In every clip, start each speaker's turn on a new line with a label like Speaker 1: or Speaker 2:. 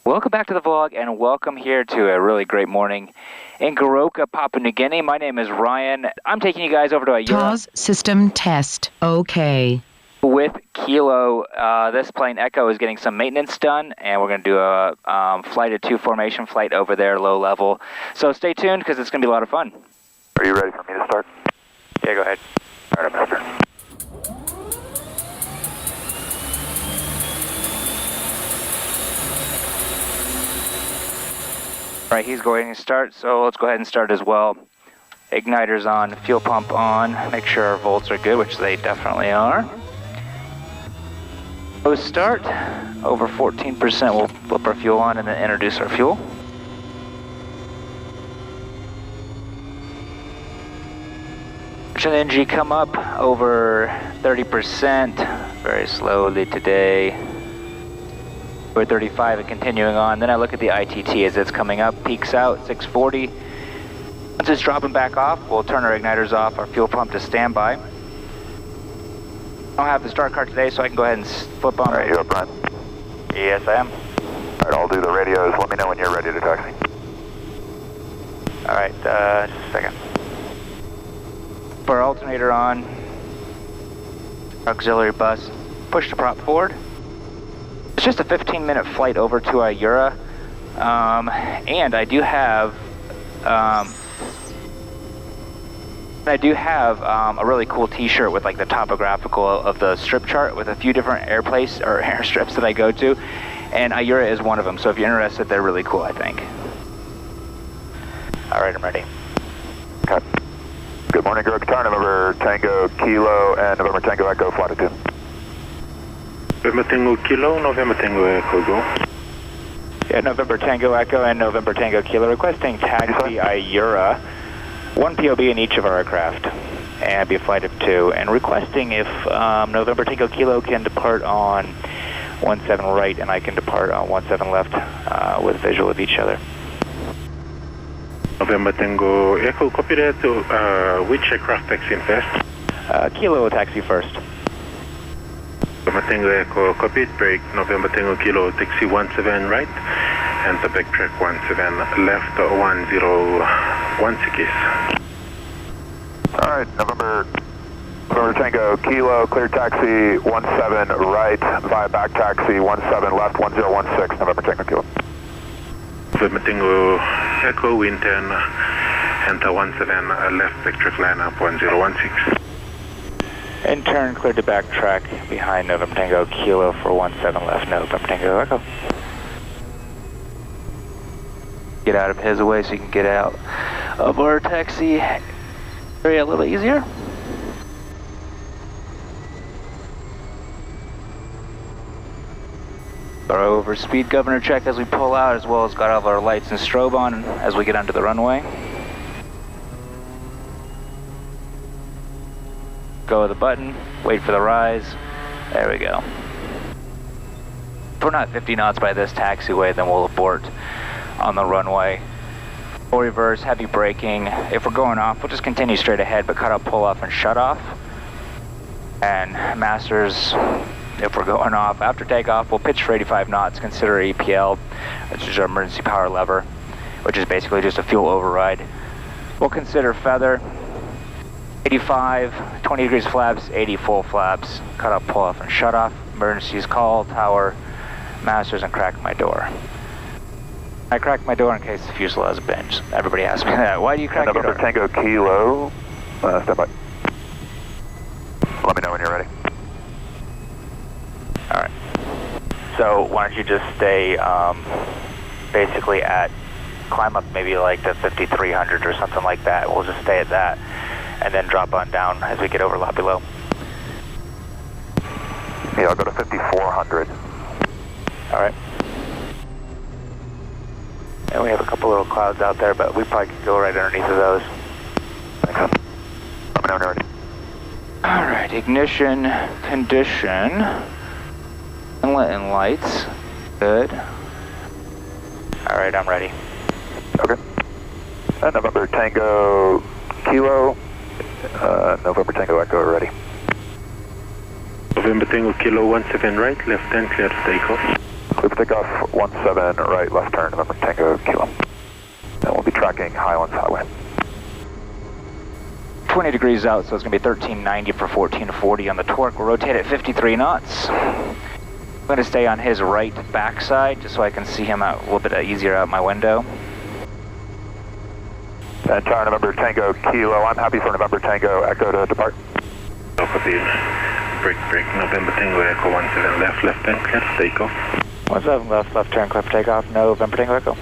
Speaker 1: Welcome back to the vlog, and welcome here to a really great morning in Goroka, Papua New Guinea. My name is Ryan. I'm taking you guys over to a
Speaker 2: TAWS system test. Okay.
Speaker 1: With Kilo. This plane Echo is getting some maintenance done, and we're going to do a flight of 2 formation flight over there, low level. So stay tuned because it's going to be a lot of fun.
Speaker 3: Are you ready for me to start?
Speaker 1: Yeah, go ahead.
Speaker 3: All right, I'm going to start.
Speaker 1: All right, he's going to start, so let's go ahead and start as well. Igniter's on, fuel pump on, make sure our volts are good, which they definitely are. We'll start, over 14%, we'll flip our fuel on and then introduce our fuel. NG come up over 30%, very slowly today. We're 35 and continuing on. Then I look at the ITT as it's coming up, peaks out 640. Once it's dropping back off, we'll turn our igniters off, our fuel pump to standby. I don't have the start card today, so I can go ahead and flip on.
Speaker 3: All right, you up, Brian?
Speaker 1: Yes, I am.
Speaker 3: All right, I'll do the radios. Let me know when you're ready to taxi.
Speaker 1: All right, just a second. Put our alternator on. Auxiliary bus. Push the prop forward. It's just a 15-minute flight over to Ayura, and I do have a really cool T-shirt with like the topographical of the strip chart with a few different airstrips that I go to, and Ayura is one of them. So if you're interested, they're really cool, I think. All right, I'm ready.
Speaker 3: Okay. Good morning, Goroka Tower, November Tango Kilo and November Tango Echo, flight attitude.
Speaker 4: November Tango Kilo, November Tango Echo, go.
Speaker 1: Yeah, November Tango Echo and November Tango Kilo, requesting taxi Ayura, 1 POB in each of our aircraft, and be a flight of 2, and requesting if November Tango Kilo can depart on 17 right, and I can depart on 17 left with visual of each other.
Speaker 4: November Tango Echo, copy that. Which aircraft taxiing first?
Speaker 1: Kilo will taxi first.
Speaker 4: November Tango Echo, copy it, break. November Tango Kilo, taxi 17 right, and the backtrack 17 left, 1016.
Speaker 3: All right, November Tango Kilo, clear taxi 17 right, via back taxi 17 left, 1016, November Tango Kilo.
Speaker 4: November Tango Echo, wind 10, enter 17 left, backtrack line up 1016.
Speaker 1: And turn clear to backtrack behind November Tango Kilo for 17 left, November Tango Echo. Get out of his way so you can get out of our taxi area a little easier. Our over speed governor check as we pull out, as well as got all of our lights and strobe on as we get onto the runway. Go with the button, wait for the rise. There we go. If we're not 50 knots by this taxiway, then we'll abort on the runway. Full reverse, heavy braking. If we're going off, we'll just continue straight ahead, but cut off, pull off, and shut off. And masters, if we're going off after takeoff, we'll pitch for 85 knots, consider EPL, which is our emergency power lever, which is basically just a fuel override. We'll consider feather. 85, 20 degrees flaps, 80 full flaps, cut off, pull off, and shut off. Emergencies call, tower, masters, and crack my door. I cracked my door in case the fuselage bends. Everybody asks me that. Why do you crack your door?
Speaker 3: November Tango Kilo, stand by. Let me know when you're ready.
Speaker 1: All right. So why don't you just stay basically climb up maybe like to 5,300 or something like that. We'll just stay at that. And then drop on down as we get over lobby low.
Speaker 3: Yeah, I'll go to 5,400.
Speaker 1: All right. And we have a couple little clouds out there, but we probably could go right underneath of those.
Speaker 3: Thanks. Let me know when you're ready.
Speaker 1: All right, ignition, condition, inlet and lights, good. All right, I'm ready.
Speaker 3: Okay. November Tango Kilo, November Tango Echo ready.
Speaker 4: November Tango Kilo 17 right, left 10 clear to takeoff.
Speaker 3: Clear for takeoff, 17 right, left turn, November Tango Kilo. And we'll be tracking Highlands Highway.
Speaker 1: 20 degrees out, so it's going to be 1390 for 1440 on the torque. We'll rotate at 53 knots. I'm going to stay on his right backside just so I can see him out a little bit easier out my window.
Speaker 3: And tower November Tango Kilo, I'm happy for November Tango Echo to depart.
Speaker 4: Copy. Break, November Tango Echo 17 left turn, clear for takeoff.
Speaker 1: 17 left turn, clear for takeoff, November Tango Echo.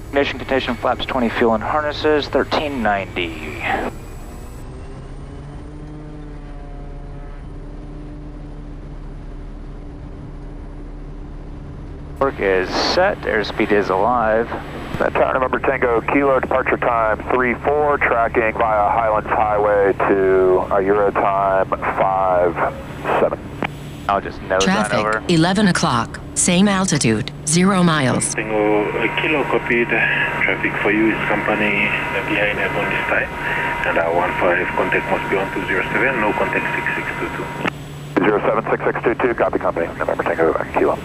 Speaker 1: Ignition condition, flaps 20, fuel and harnesses, 1390. Torque is set, airspeed is alive.
Speaker 3: Tower November Tango Kilo, departure time 3-4, tracking via Highlands Highway to Euro time 5-7.
Speaker 1: I'll just nose on over.
Speaker 2: Traffic, 11 o'clock. Same altitude, 0 miles.
Speaker 4: Tango Kilo copied. Traffic for you is company behind on this time. And our 15 contact must be on 207, no contact 6622.
Speaker 3: 207-6622, copy company, November Tango Kilo.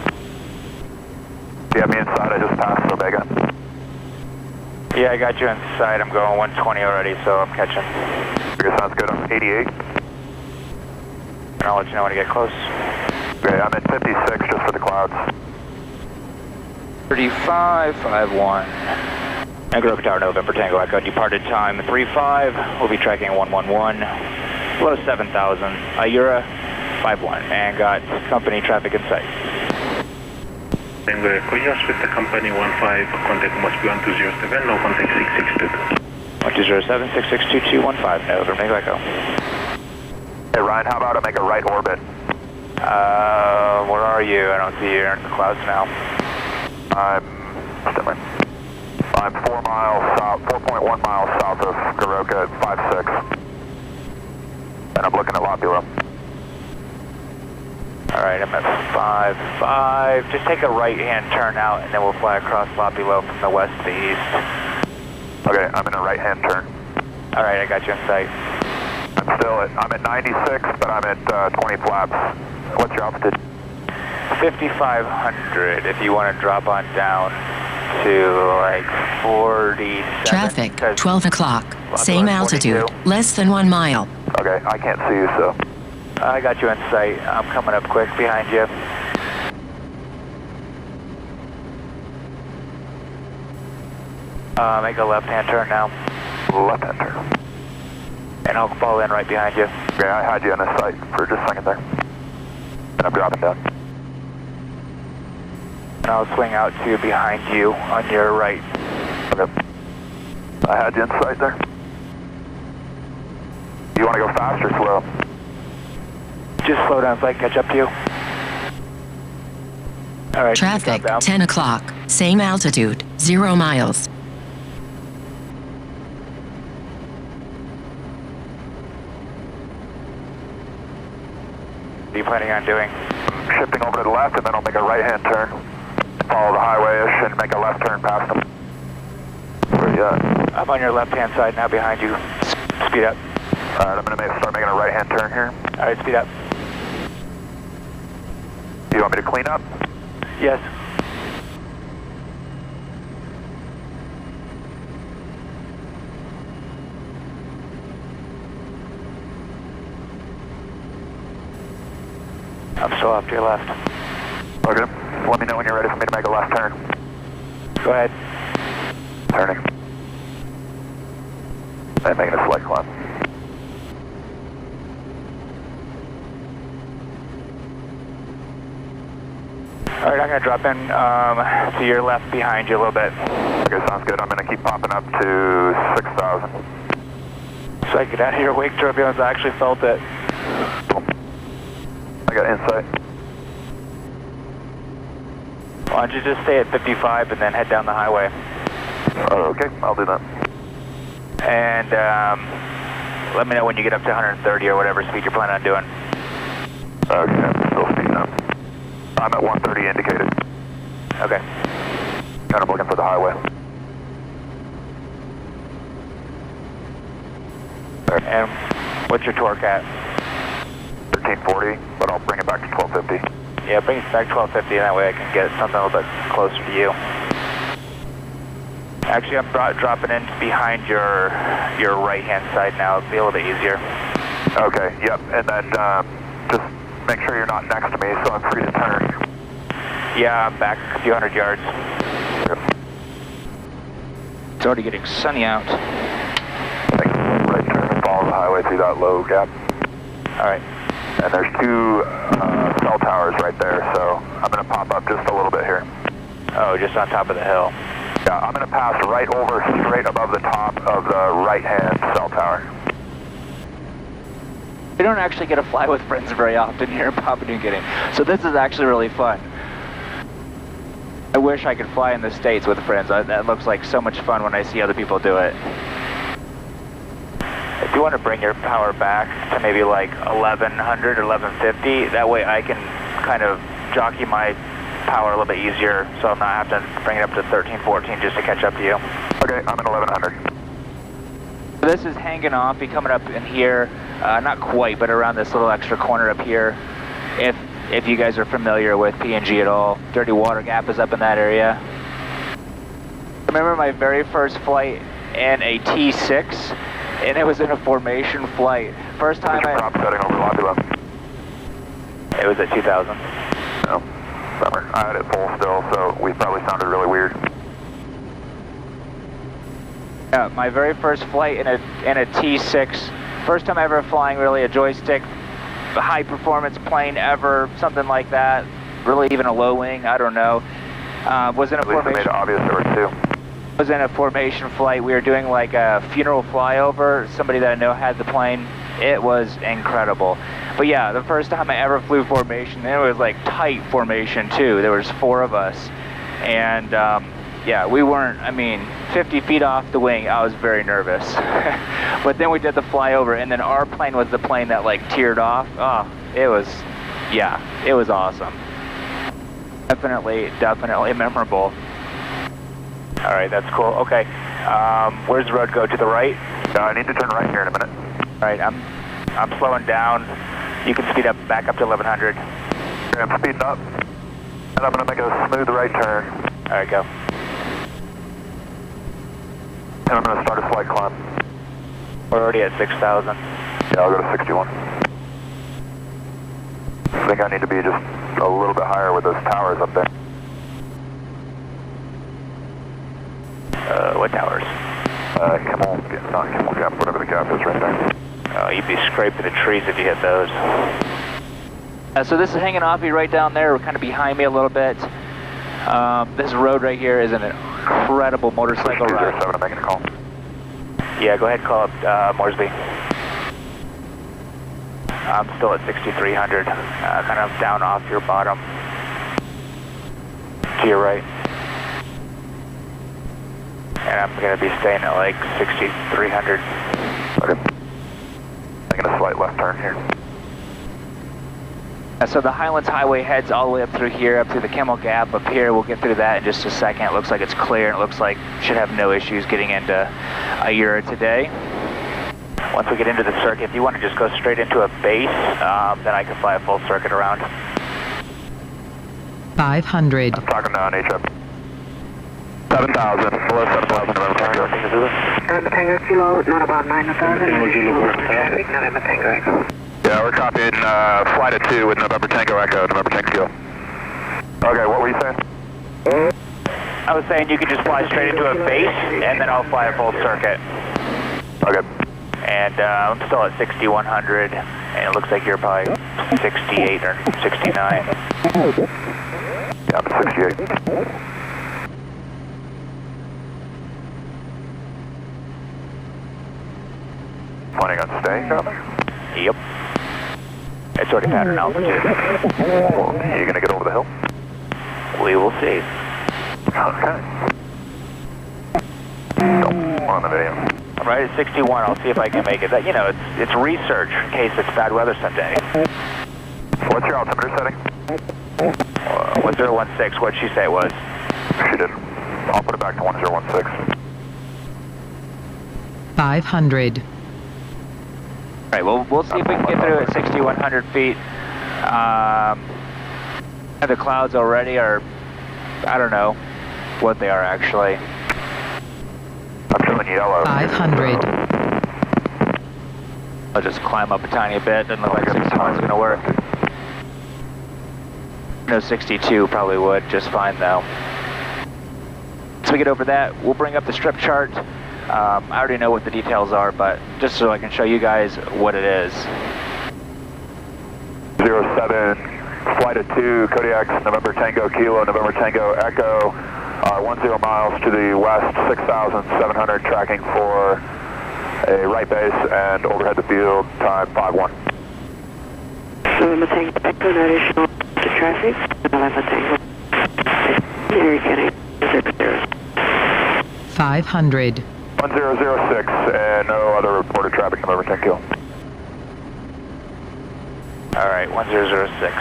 Speaker 3: Do you have me inside? I just passed Omega.
Speaker 1: Yeah, I got you inside. I'm going 120 already, so I'm catching.
Speaker 3: Okay, sounds good. I'm 88.
Speaker 1: And I'll let you know when I get close.
Speaker 3: Okay, I'm at 56 just for the clouds.
Speaker 1: 3551. Negro Tower November Tango Echo, departed time 35. We'll be tracking 111. Low 7000. Euro 51. And got company traffic in sight.
Speaker 4: Tango Echo, yes, with the company 15, contact must be on 207, no contact 6622.
Speaker 1: 1207 662215, November Tango Echo.
Speaker 3: Hey Ryan, how about I make a right orbit?
Speaker 1: Where are you? I don't see you. You're in the clouds now.
Speaker 3: I'm 4 miles south, 4.1 miles south of Garoka at 56. And I'm looking at Lopula.
Speaker 1: Alright, I'm at 5-5. Just take a right-hand turn out and then we'll fly across Lopula from the west to the east.
Speaker 3: Okay, I'm in a right-hand turn.
Speaker 1: Alright, I got you in sight.
Speaker 3: I'm at 96, but I'm at 20 flaps. What's your altitude?
Speaker 1: 5,500 if you want to drop on down to like 47.
Speaker 2: Traffic, 12 o'clock. Same altitude, less than 1 mile.
Speaker 3: Okay, I can't see you, so.
Speaker 1: I got you in sight. I'm coming up quick behind you. Make a left-hand turn now.
Speaker 3: Left-hand turn.
Speaker 1: And I'll fall in right behind you.
Speaker 3: Okay, I had you in a sight for just a second there. And I'm dropping down.
Speaker 1: And I'll swing out to behind you on your right.
Speaker 3: Okay. I had you in sight there. You want to go fast or slow?
Speaker 1: Just slow down so I can catch up to you. All right.
Speaker 2: Traffic, 10 o'clock. Same altitude, 0 miles.
Speaker 1: What are you planning on doing?
Speaker 3: Shifting over to the left, and then I'll make a right-hand turn. Follow the highway-ish and make a left turn past them. Where you at?
Speaker 1: I'm on your left-hand side now behind you. Speed up.
Speaker 3: All right, I'm going to start making a right-hand turn here.
Speaker 1: All right, speed up.
Speaker 3: Do you want me to clean up?
Speaker 1: Yes. I'm still off to your left.
Speaker 3: Okay. Let me know when you're ready for me to make a left turn.
Speaker 1: Go ahead.
Speaker 3: Turning. And making a slight climb.
Speaker 1: All right, I'm going to drop in to your left behind you a little bit.
Speaker 3: Okay, sounds good. I'm going to keep popping up to 6,000.
Speaker 1: So I get out of your wake turbulence. I actually felt it.
Speaker 3: I got insight.
Speaker 1: Why don't you just stay at 55 and then head down the highway?
Speaker 3: Oh, okay, I'll do that.
Speaker 1: And let me know when you get up to 130 or whatever speed you're planning on doing.
Speaker 3: Okay, I'm still speeding up. I'm at 130 indicated.
Speaker 1: Okay.
Speaker 3: Kind of looking for the highway.
Speaker 1: And what's your torque at?
Speaker 3: 1340, but I'll bring it back to 1250.
Speaker 1: Yeah, bring us back 1250, and that way I can get something a little bit closer to you. Actually, I'm dropping in behind your right-hand side now. It'll be a little bit easier.
Speaker 3: Okay, yep, and then just make sure you're not next to me so I'm free to turn.
Speaker 1: Yeah, I'm back a few hundred yards.
Speaker 3: Yep.
Speaker 1: It's already getting sunny out.
Speaker 3: Right turn and follow the highway through that low gap.
Speaker 1: Alright.
Speaker 3: And there's two cell towers right there, so I'm going to pop up just a little bit here.
Speaker 1: Oh, just on top of the hill.
Speaker 3: Yeah, I'm going to pass right over, straight above the top of the right-hand cell tower.
Speaker 1: We don't actually get to fly with friends very often here in Papua New Guinea, so this is actually really fun. I wish I could fly in the States with friends. That looks like so much fun when I see other people do it. If you want to bring your power back to maybe like 1100 or 1150, that way I can kind of jockey my power a little bit easier, so I'm not having to bring it up to 13, 14 just to catch up to you.
Speaker 3: Okay, I'm at 1100.
Speaker 1: This is hanging off, coming up in here, not quite, but around this little extra corner up here. If you guys are familiar with PNG at all, Dirty Water Gap is up in that area. I remember my very first flight in a T6, and it was in a formation flight. First time
Speaker 3: prop setting over lobby left.
Speaker 1: It was at 2000.
Speaker 3: No, bummer. I had it full still, so we probably sounded really weird.
Speaker 1: Yeah, my very first flight in a T6. First time ever flying really a joystick, a high performance plane ever, something like that. Really even a low wing, I don't know. Was in a formation.
Speaker 3: Made it obvious there were two.
Speaker 1: Was in a formation flight. We were doing like a funeral flyover. Somebody that I know had the plane. It was incredible. But yeah, the first time I ever flew formation, it was like tight formation too. There was 4 of us, and yeah, we weren't, 50 feet off the wing, I was very nervous. But then we did the flyover, and then our plane was the plane that like teared off. Oh, it was awesome. Definitely memorable. All right, that's cool. Okay, where's the road go? To the right?
Speaker 3: I need to turn right here in a minute.
Speaker 1: All right, I'm slowing down. You can speed up, back up to 1100.
Speaker 3: Okay, I'm speeding up, and I'm going to make a smooth right turn.
Speaker 1: All right, go.
Speaker 3: And I'm going to start a slight climb.
Speaker 1: We're already at 6,000.
Speaker 3: Yeah, I'll go to 61. I think I need to be just a little bit higher with those towers up there.
Speaker 1: What towers?
Speaker 3: Kimmel, not Kimmel Gap, whatever the gap is right there.
Speaker 1: Oh, you'd be scraping the trees if you hit those. So this is hanging off you right down there, kind of behind me a little bit. This road right here is an incredible motorcycle ride.
Speaker 3: 207, I'm making a call.
Speaker 1: Yeah, go ahead, call up Moresby. I'm still at 6,300, kind of down off your bottom. To your right. And I'm going to be staying at like 6,300.
Speaker 3: Okay. Making a slight left turn here.
Speaker 1: So the Highlands Highway heads all the way up through here, up through the Kimmel Gap up here. We'll get through that in just a second. It looks like it's clear, and it looks like should have no issues getting into Ayura today. Once we get into the circuit, if you want to just go straight into a base, then I can fly a full circuit around.
Speaker 2: 500.
Speaker 3: I'm talking now on HF. 7,000, below 7,000,
Speaker 5: November Tango Kilo, not about 9,000. Traffic, November Tango Echo.
Speaker 3: Yeah, we're copying flight at 2 with November Tango Echo, November Tango Kilo. Okay, what were you saying?
Speaker 1: I was saying you can just fly straight into a base, and then I'll fly a full circuit.
Speaker 3: Okay.
Speaker 1: And I'm still at 6,100, and it looks like you're probably 68 or 69.
Speaker 3: Yeah, I'm at 68. Planning on staying down there?
Speaker 1: Yep. It's already pattern altitude.
Speaker 3: Well, are you going to get over the hill?
Speaker 1: We will see.
Speaker 3: Okay. Nope, on the video.
Speaker 1: I'm right at 61. I'll see if I can make it. That, you know, it's research in case it's bad weather someday.
Speaker 3: What's your altimeter setting?
Speaker 1: 1016. What'd she say it was?
Speaker 3: She did. I'll put it back to 1016.
Speaker 2: 500.
Speaker 1: All right, well, we'll see if we can get through at 6,100 feet. And the clouds already are, I don't know what they are actually.
Speaker 3: I'm showing yellow.
Speaker 2: 500.
Speaker 1: I'll just climb up a tiny bit. Doesn't look like 61 is going to work. No, 62 probably would just fine though. So we get over that, we'll bring up the strip chart. I already know what the details are, but just so I can show you guys what it is.
Speaker 3: 07, flight of 2, Kodiak, November Tango Kilo, November Tango Echo, 10 miles to the west, 6,700, tracking for a right base and overhead the field, time 5-1.
Speaker 5: November Tango Echo, no additional to traffic. November Tango. Here you're getting
Speaker 2: 500.
Speaker 3: 1006, and no other reported traffic, November 10 Kilo.
Speaker 1: All right, 1006.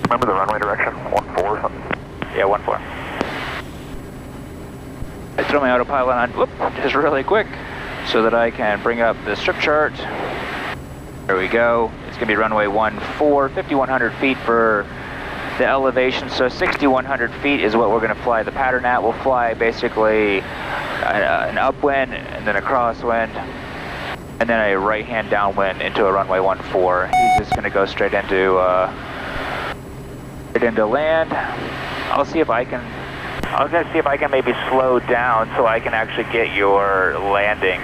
Speaker 3: Remember the runway direction? 14 or something?
Speaker 1: Yeah, 14. I throw my autopilot on, whoop, just really quick, so that I can bring up the strip chart. There we go. It's going to be runway 14, 5,100 feet for the elevation. So 6,100 feet is what we're going to fly the pattern at. We'll fly basically an upwind and then a crosswind and then a right-hand downwind into a runway 14. He's just going to go straight into land. I'll see if I can. I was going to see if I can maybe slow down so I can actually get your landing.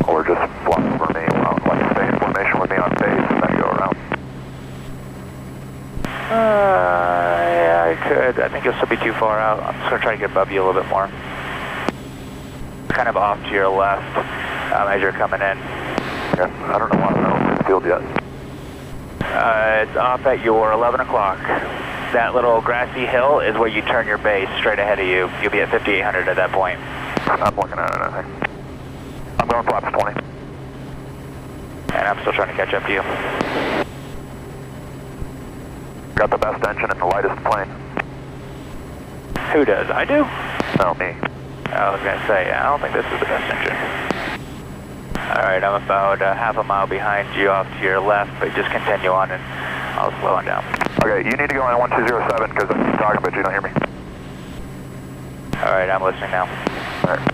Speaker 3: Or just fly over me, like stay in formation with me on base and then go around.
Speaker 1: Yeah, I could. I think you'll still be too far out. I'm just going to try to get above you a little bit more. Kind of off to your left as you're coming in.
Speaker 3: Okay. I don't know why I'm not over the field yet.
Speaker 1: It's off at your 11 o'clock. That little grassy hill is where you turn your base straight ahead of you. You'll be at 5,800 at that point.
Speaker 3: I'm looking at it, I think. I'm going flaps 20.
Speaker 1: And I'm still trying to catch up to you.
Speaker 3: Got the best engine and the lightest plane.
Speaker 1: Who does? I do?
Speaker 3: No, me.
Speaker 1: I was going to say, I don't think this is the best engine. Alright, I'm about half a mile behind you off to your left, but just continue on and I'll slow it down.
Speaker 3: Okay, you need to go on 1207 because I keep talking, but you don't hear me.
Speaker 1: Alright, I'm listening now.
Speaker 3: Alright.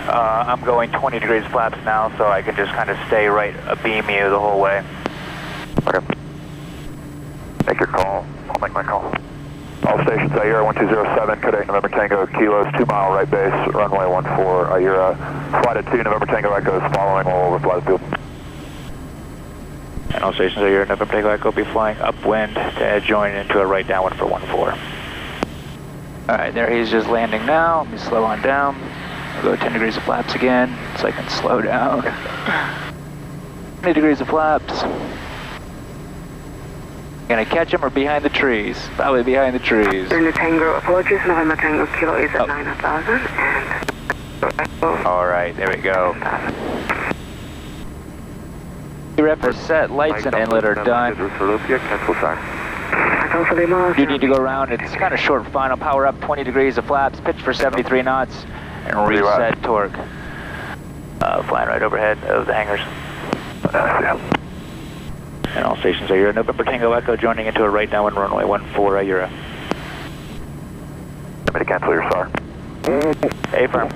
Speaker 1: I'm going 20 degrees flaps now, so I can just kind of stay right abeam you the whole way.
Speaker 3: Okay. Make your call. I'll make my call. All stations, Ayura 1207, Kodak November Tango Kilos, 2 mile right base, runway 14, Ayura, flight at 2, November Tango Echoes, following will overfly the field.
Speaker 1: And all stations, Ayura November Tango Echo will be flying upwind to join into a right downwind for 14. Alright, there he's just landing now. Let me slow on down. I'll go 10 degrees of flaps again, so I can slow down. 20 degrees of flaps. Gonna catch him or behind the trees? Probably behind the trees.
Speaker 5: November Tango, apologies, November Tango Kilo is at 9,000 and...
Speaker 1: Alright, there we go. Rep is set, lights and inlet are done. You need to go around, it's kind of short final, power up 20 degrees of flaps, pitch for 73 knots, and reset torque. Flying right overhead of the hangars. And all stations are Ayura. November Tango Echo joining into a right downwind runway 14 Ayura.
Speaker 3: Want me to cancel your SAR?
Speaker 1: A-firm.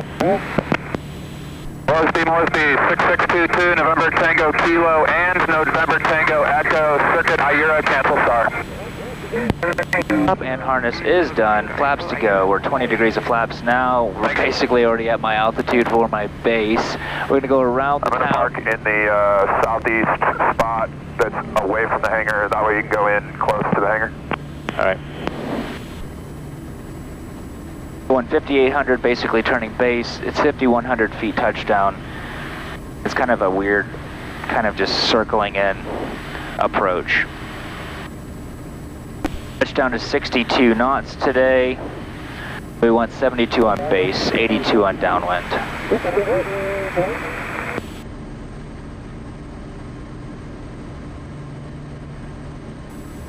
Speaker 3: Moresby, 6622, November Tango Kilo and November Tango Echo, circuit Ayura, cancel SAR.
Speaker 1: Up and harness is done. Flaps to go. We're 20 degrees of flaps now. We're basically already at my altitude for my base. We're going to go around the
Speaker 3: I'm going to park in the southeast spot that's away from the hangar. That way you can go in close to the hangar.
Speaker 1: All right. Going 5,800, basically turning base. It's 5,100 feet touchdown. It's kind of a weird, kind of just circling in approach. Touchdown is 62 knots today. We want 72 on base, 82 on downwind.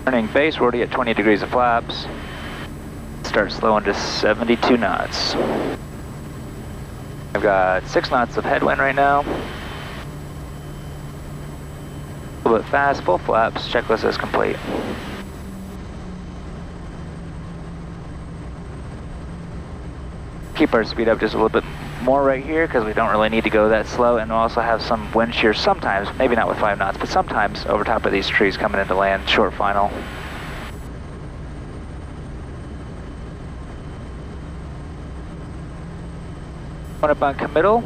Speaker 1: Turning base, we're already at 20 degrees of flaps. Start slowing to 72 knots. I've got 6 knots of headwind right now. A little bit fast, full flaps, checklist is complete. Keep our speed up just a little bit more right here because we don't really need to go that slow, and we'll also have some wind shear sometimes, maybe not with 5 knots, but sometimes over top of these trees coming into land, short final. One up on committal.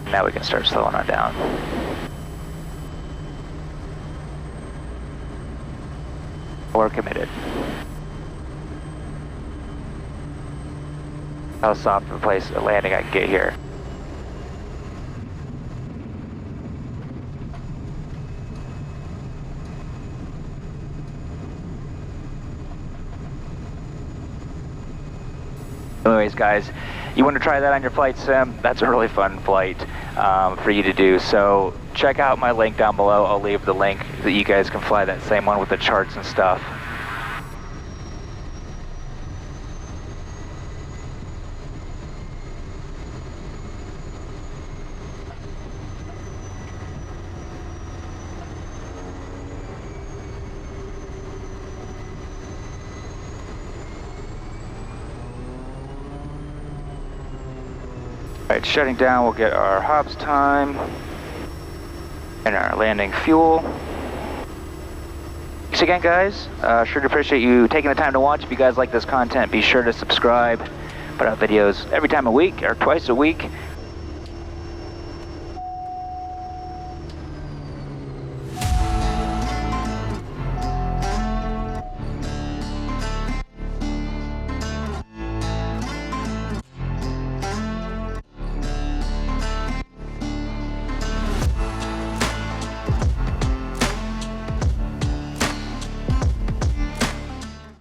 Speaker 1: Now we can start slowing on down. We're committed. How soft of a place a landing I can get here. Anyways, guys, you want to try that on your flight sim? That's a really fun flight for you to do. So check out my link down below. I'll leave the link that you guys can fly that same one with the charts and stuff. Alright, shutting down, we'll get our hops time and our landing fuel. Thanks again, guys. Sure to appreciate you taking the time to watch. If you guys like this content, be sure to subscribe. Put out videos every time a week or twice a week.